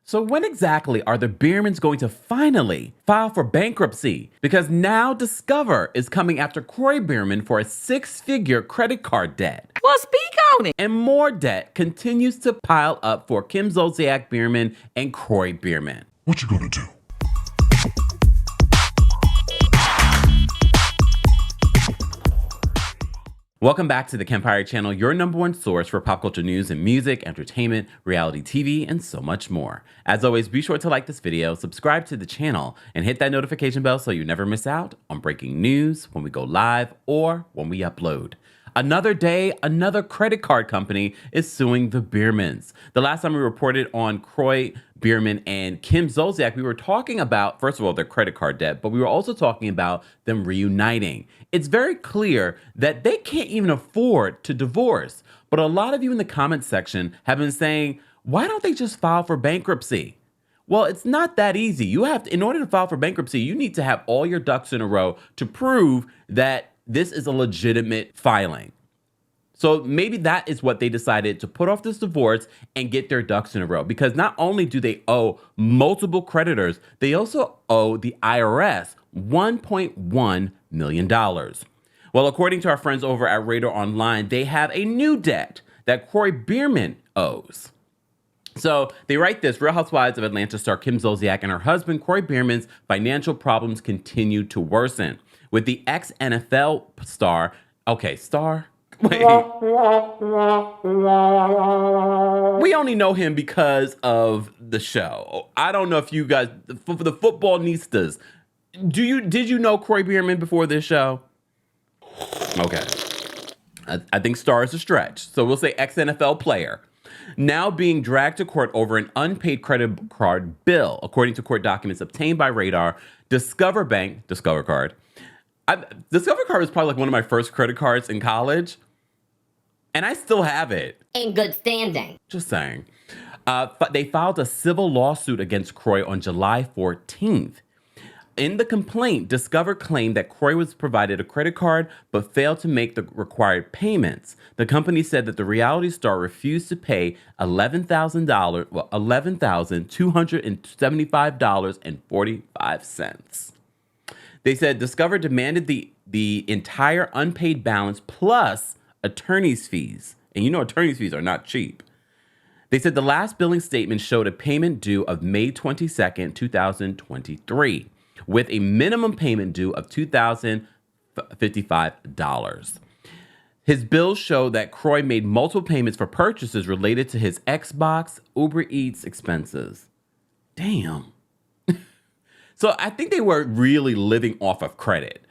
So when exactly are the Biermanns going to finally file for bankruptcy? Because now Discover is coming after Kroy Biermann for a 6-figure credit card debt. Well, speak on it. And more debt continues to pile up for Kim Zolciak-biermann and Kroy Biermann. What you gonna do? Welcome back to the Kempire channel, your #1 source for pop culture news and music, entertainment, reality TV, and so much more. As always, be sure to like this video, subscribe to the channel, and hit that notification bell so you never miss out on breaking news when we go live or when we upload. Another day, another credit card company is suing the Biermanns. The last time we reported on Kroy Biermann and Kim Zolciak, we were talking about, first of all, their credit card debt, but we were also talking about them reuniting. It's very clear that they can't even afford to divorce. But a lot of you in the comments section have been saying, why don't they just file for bankruptcy? Well, it's not that easy. You have to, in order to file for bankruptcy, you need to have all your ducks in a row to prove that this is a legitimate filing. So maybe that is what they decided to put off this divorce and get their ducks in a row. Because not only do they owe multiple creditors, they also owe the IRS $1.1 million. Well, according to our friends over at Radar Online, they have a new debt that Kroy Biermann owes. So they write this: Real Housewives of Atlanta star Kim Zolciak and her husband Kroy Biermann's financial problems continue to worsen, with the ex-NFL star, wait. We only know him because of the show. I don't know if you guys, for the football nistas, did you know Kroy Biermann before this show? Okay. I think star is a stretch. So we'll say ex-NFL player. Now being dragged to court over an unpaid credit card bill. According to court documents obtained by Radar, Discover Card was probably like one of my first credit cards in college. And I still have it. In good standing. Just saying. They filed a civil lawsuit against Kroy on July 14th. In the complaint, Discover claimed that Kroy was provided a credit card but failed to make the required payments. The company said that the reality star refused to pay $11,275.45. They said Discover demanded the entire unpaid balance plus attorney's fees. And you know attorney's fees are not cheap. They said the last billing statement showed a payment due of May 22nd, 2023, with a minimum payment due of $2,055. His bills show that Kroy made multiple payments for purchases related to his Xbox, Uber Eats expenses. Damn. So I think they were really living off of credit.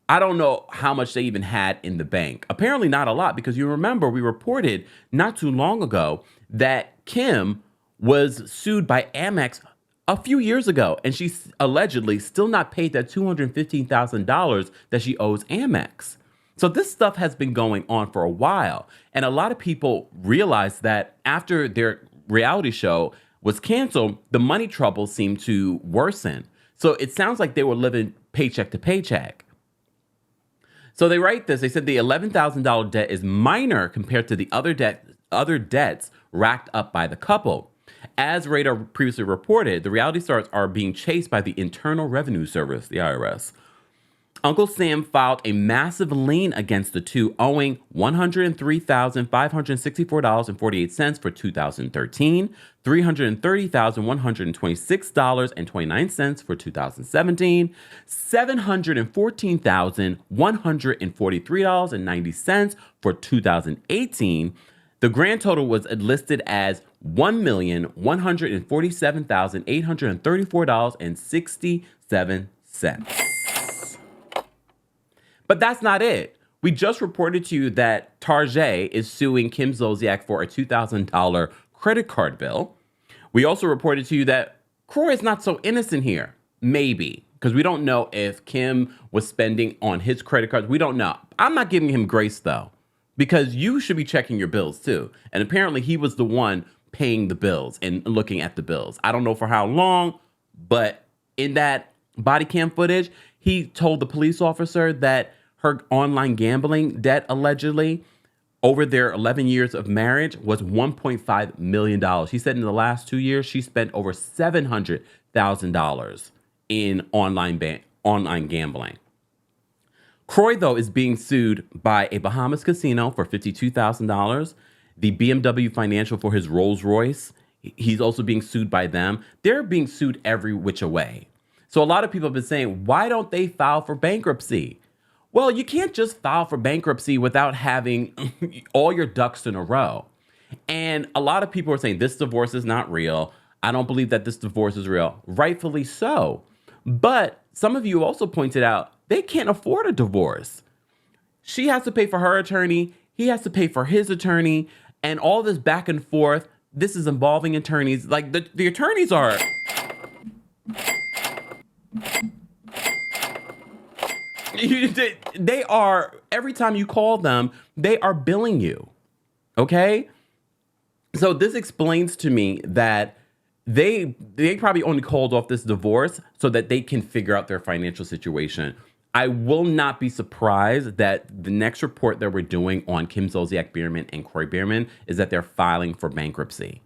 I don't know how much they even had in the bank. Apparently not a lot, because you remember we reported not too long ago that Kim was sued by Amex a few years ago, and she's allegedly still not paid that $215,000 that she owes Amex. So this stuff has been going on for a while, and a lot of people realized that after their reality show was canceled, the money troubles seemed to worsen. So it sounds like they were living paycheck to paycheck. So they write this. They said the $11,000 debt is minor compared to the other debts racked up by the couple. As Radar previously reported, the reality stars are being chased by the Internal Revenue Service, the IRS. Uncle Sam filed a massive lien against the two, owing $103,564.48 for 2013, $330,126.29 for 2017, $714,143.90 for 2018. The grand total was listed as $1,147,834.67. But that's not it. We just reported to you that Tarjay is suing Kim Zolciak for a $2,000 credit card bill. We also reported to you that Kroy is not so innocent here. Maybe. Because we don't know if Kim was spending on his credit cards. We don't know. I'm not giving him grace, though. Because you should be checking your bills, too. And apparently he was the one paying the bills and looking at the bills. I don't know for how long, but in that body cam footage, he told the police officer that her online gambling debt allegedly over their 11 years of marriage was $1.5 million. He said in the last 2 years, she spent over $700,000 in online gambling. Kroy, though, is being sued by a Bahamas casino for $52,000, the BMW Financial for his Rolls Royce. He's also being sued by them. They're being sued every which way. So a lot of people have been saying, why don't they file for bankruptcy? Well, you can't just file for bankruptcy without having all your ducks in a row. And a lot of people are saying this divorce is not real. I don't believe that this divorce is real. Rightfully so. But some of you also pointed out they can't afford a divorce. She has to pay for her attorney. He has to pay for his attorney. And all this back and forth, this is involving attorneys. Like the attorneys are... They are, every time you call them, they are billing you. Okay? So this explains to me that they probably only called off this divorce so that they can figure out their financial situation. I will not be surprised that the next report that we're doing on Kim Zolciak-Biermann and Kroy Biermann is that they're filing for bankruptcy.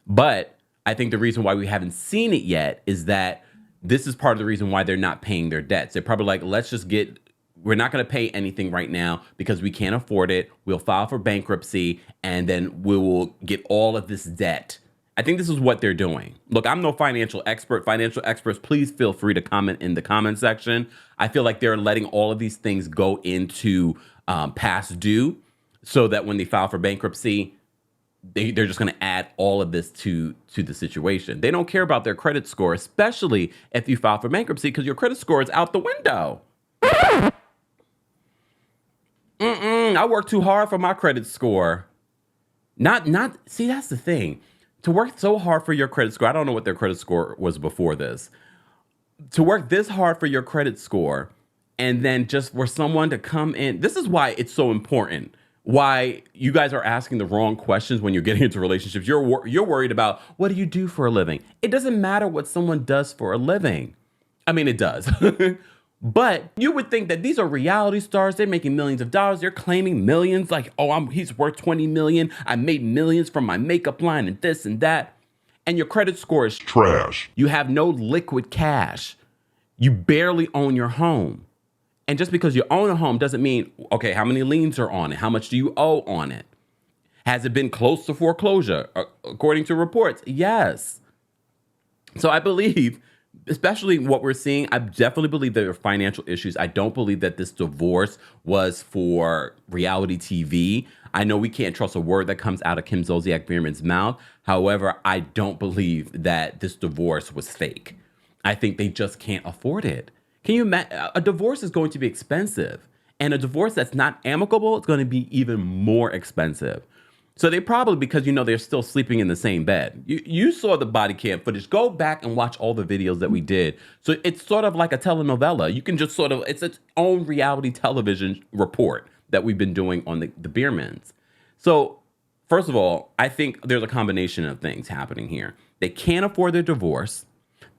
But I think the reason why we haven't seen it yet is that this is part of the reason why they're not paying their debts. They're probably like, we're not going to pay anything right now because we can't afford it. We'll file for bankruptcy and then we will get all of this debt. I think this is what they're doing. Look, I'm no financial expert. Financial experts, please feel free to comment in the comment section. I feel like they're letting all of these things go into past due so that when they file for bankruptcy, they're just going to add all of this to the situation. They don't care about their credit score, especially if you file for bankruptcy, because your credit score is out the window. I worked too hard for my credit score. See, that's the thing. To work so hard for your credit score, I don't know what their credit score was before this. To work this hard for your credit score, and then just for someone to come in. This is why it's so important. Why you guys are asking the wrong questions when you're getting into relationships. You're worried about, what do you do for a living? It doesn't matter what someone does for a living. I mean, it does. But you would think that these are reality stars. They're making millions of dollars. They're claiming millions. Like, he's worth 20 million. I made millions from my makeup line and this and that. And your credit score is trash. You have no liquid cash. You barely own your home. And just because you own a home doesn't mean, okay, how many liens are on it? How much do you owe on it? Has it been close to foreclosure? According to reports, yes. So I believe, especially what we're seeing, I definitely believe there are financial issues. I don't believe that this divorce was for reality TV. I know we can't trust a word that comes out of Kim Zolciak-Biermann's mouth. However, I don't believe that this divorce was fake. I think they just can't afford it. Can you imagine? A divorce is going to be expensive, and a divorce that's not amicable is going to be even more expensive. So they probably, because they're still sleeping in the same bed. You saw the body cam footage. Go back and watch all the videos that we did. So it's sort of like a telenovela. You can just it's its own reality television report that we've been doing on the Biermanns. So first of all, I think there's a combination of things happening here. They can't afford their divorce.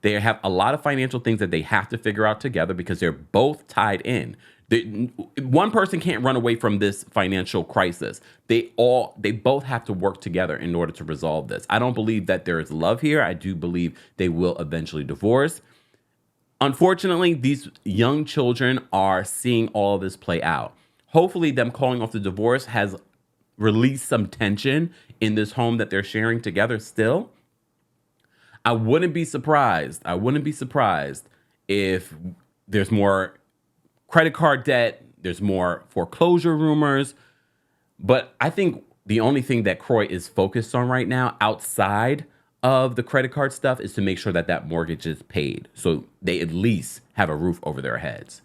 They have a lot of financial things that they have to figure out together because they're both tied in. One person can't run away from this financial crisis. They both have to work together in order to resolve this. I don't believe that there is love here. I do believe they will eventually divorce. Unfortunately, these young children are seeing all of this play out. Hopefully, them calling off the divorce has released some tension in this home that they're sharing together still. I wouldn't be surprised if there's more credit card debt, there's more foreclosure rumors. But I think the only thing that Kroy is focused on right now outside of the credit card stuff is to make sure that that mortgage is paid, so they at least have a roof over their heads.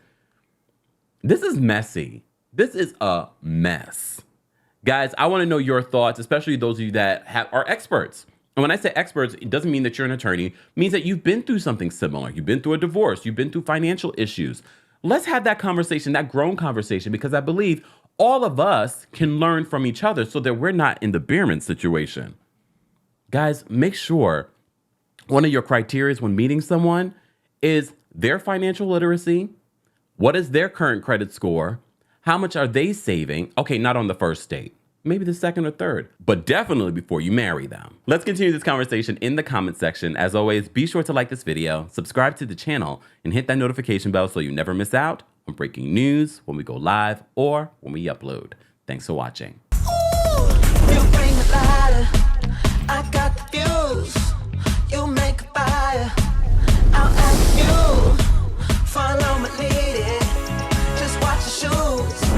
This is messy. This is a mess. Guys, I want to know your thoughts, especially those of you that are experts. And when I say experts, it doesn't mean that you're an attorney. It means that you've been through something similar. You've been through a divorce. You've been through financial issues. Let's have that conversation, that grown conversation, because I believe all of us can learn from each other so that we're not in the Biermann situation. Guys, make sure one of your criteria when meeting someone is their financial literacy. What is their current credit score? How much are they saving? Okay, not on the first date. Maybe the second or third, but definitely before you marry them. Let's continue this conversation in the comment section. As always, be sure to like this video, subscribe to the channel, and hit that notification bell so you never miss out on breaking news when we go live or when we upload. Thanks for watching. Ooh, you bring the lighter, I got the fuse. You make a fire, I'll ask you. Follow my lead, just watch your shoes.